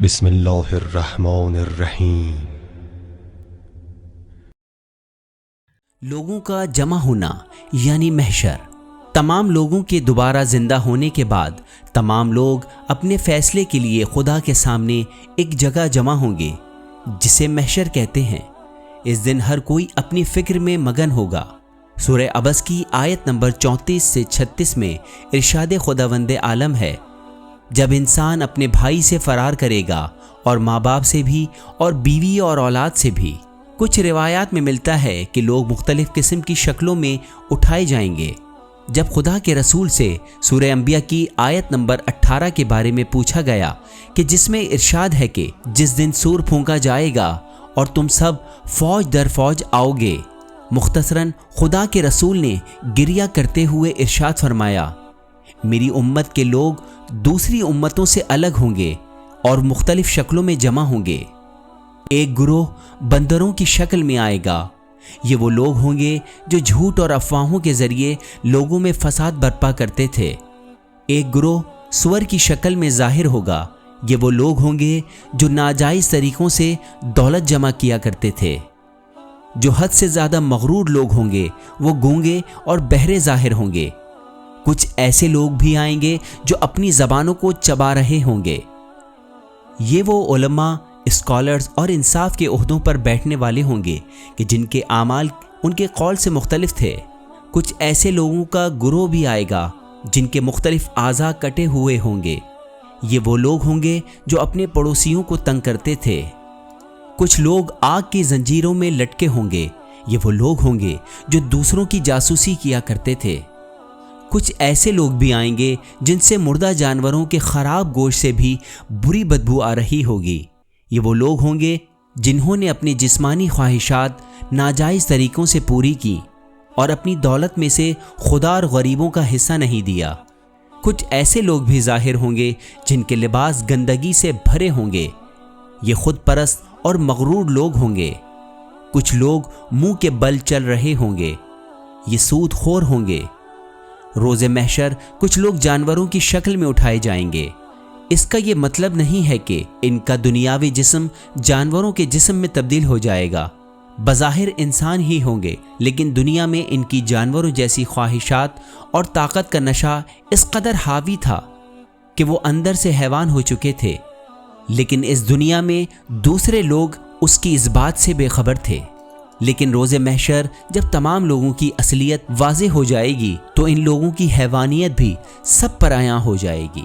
بسم اللہ الرحمن الرحیم۔ لوگوں کا جمع ہونا یعنی محشر۔ تمام لوگوں کے دوبارہ زندہ ہونے کے بعد تمام لوگ اپنے فیصلے کے لیے خدا کے سامنے ایک جگہ جمع ہوں گے جسے محشر کہتے ہیں۔ اس دن ہر کوئی اپنی فکر میں مگن ہوگا۔ سورہ عبس کی آیت نمبر 34 سے 36 میں ارشاد خداوند عالم ہے، جب انسان اپنے بھائی سے فرار کرے گا اور ماں باپ سے بھی اور بیوی اور اولاد سے بھی۔ کچھ روایات میں ملتا ہے کہ لوگ مختلف قسم کی شکلوں میں اٹھائے جائیں گے۔ جب خدا کے رسول سے سورہ انبیاء کی آیت نمبر 18 کے بارے میں پوچھا گیا کہ جس میں ارشاد ہے کہ جس دن سور پھونکا جائے گا اور تم سب فوج در فوج آؤ گے، مختصراً خدا کے رسول نے گریہ کرتے ہوئے ارشاد فرمایا، میری امت کے لوگ دوسری امتوں سے الگ ہوں گے اور مختلف شکلوں میں جمع ہوں گے۔ ایک گروہ بندروں کی شکل میں آئے گا۔ یہ وہ لوگ ہوں گے جو جھوٹ اور افواہوں کے ذریعے لوگوں میں فساد برپا کرتے تھے۔ ایک گروہ سور کی شکل میں ظاہر ہوگا۔ یہ وہ لوگ ہوں گے جو ناجائز طریقوں سے دولت جمع کیا کرتے تھے۔ جو حد سے زیادہ مغرور لوگ ہوں گے وہ گونگے اور بہرے ظاہر ہوں گے۔ کچھ ایسے لوگ بھی آئیں گے جو اپنی زبانوں کو چبا رہے ہوں گے۔ یہ وہ علماء، اسکالرز اور انصاف کے عہدوں پر بیٹھنے والے ہوں گے کہ جن کے اعمال ان کے قول سے مختلف تھے۔ کچھ ایسے لوگوں کا گروہ بھی آئے گا جن کے مختلف اعضاء کٹے ہوئے ہوں گے۔ یہ وہ لوگ ہوں گے جو اپنے پڑوسیوں کو تنگ کرتے تھے۔ کچھ لوگ آگ کی زنجیروں میں لٹکے ہوں گے۔ یہ وہ لوگ ہوں گے جو دوسروں کی جاسوسی کیا کرتے تھے۔ کچھ ایسے لوگ بھی آئیں گے جن سے مردہ جانوروں کے خراب گوشت سے بھی بری بدبو آ رہی ہوگی۔ یہ وہ لوگ ہوں گے جنہوں نے اپنی جسمانی خواہشات ناجائز طریقوں سے پوری کی اور اپنی دولت میں سے خدا اور غریبوں کا حصہ نہیں دیا۔ کچھ ایسے لوگ بھی ظاہر ہوں گے جن کے لباس گندگی سے بھرے ہوں گے۔ یہ خود پرست اور مغرور لوگ ہوں گے۔ کچھ لوگ منہ کے بل چل رہے ہوں گے۔ یہ سود خور ہوں گے۔ روز محشر کچھ لوگ جانوروں کی شکل میں اٹھائے جائیں گے۔ اس کا یہ مطلب نہیں ہے کہ ان کا دنیاوی جسم جانوروں کے جسم میں تبدیل ہو جائے گا۔ بظاہر انسان ہی ہوں گے، لیکن دنیا میں ان کی جانوروں جیسی خواہشات اور طاقت کا نشہ اس قدر حاوی تھا کہ وہ اندر سے حیوان ہو چکے تھے۔ لیکن اس دنیا میں دوسرے لوگ اس کی اس بات سے بے خبر تھے۔ لیکن روز محشر جب تمام لوگوں کی اصلیت واضح ہو جائے گی تو ان لوگوں کی حیوانیت بھی سب پر عیاں ہو جائے گی۔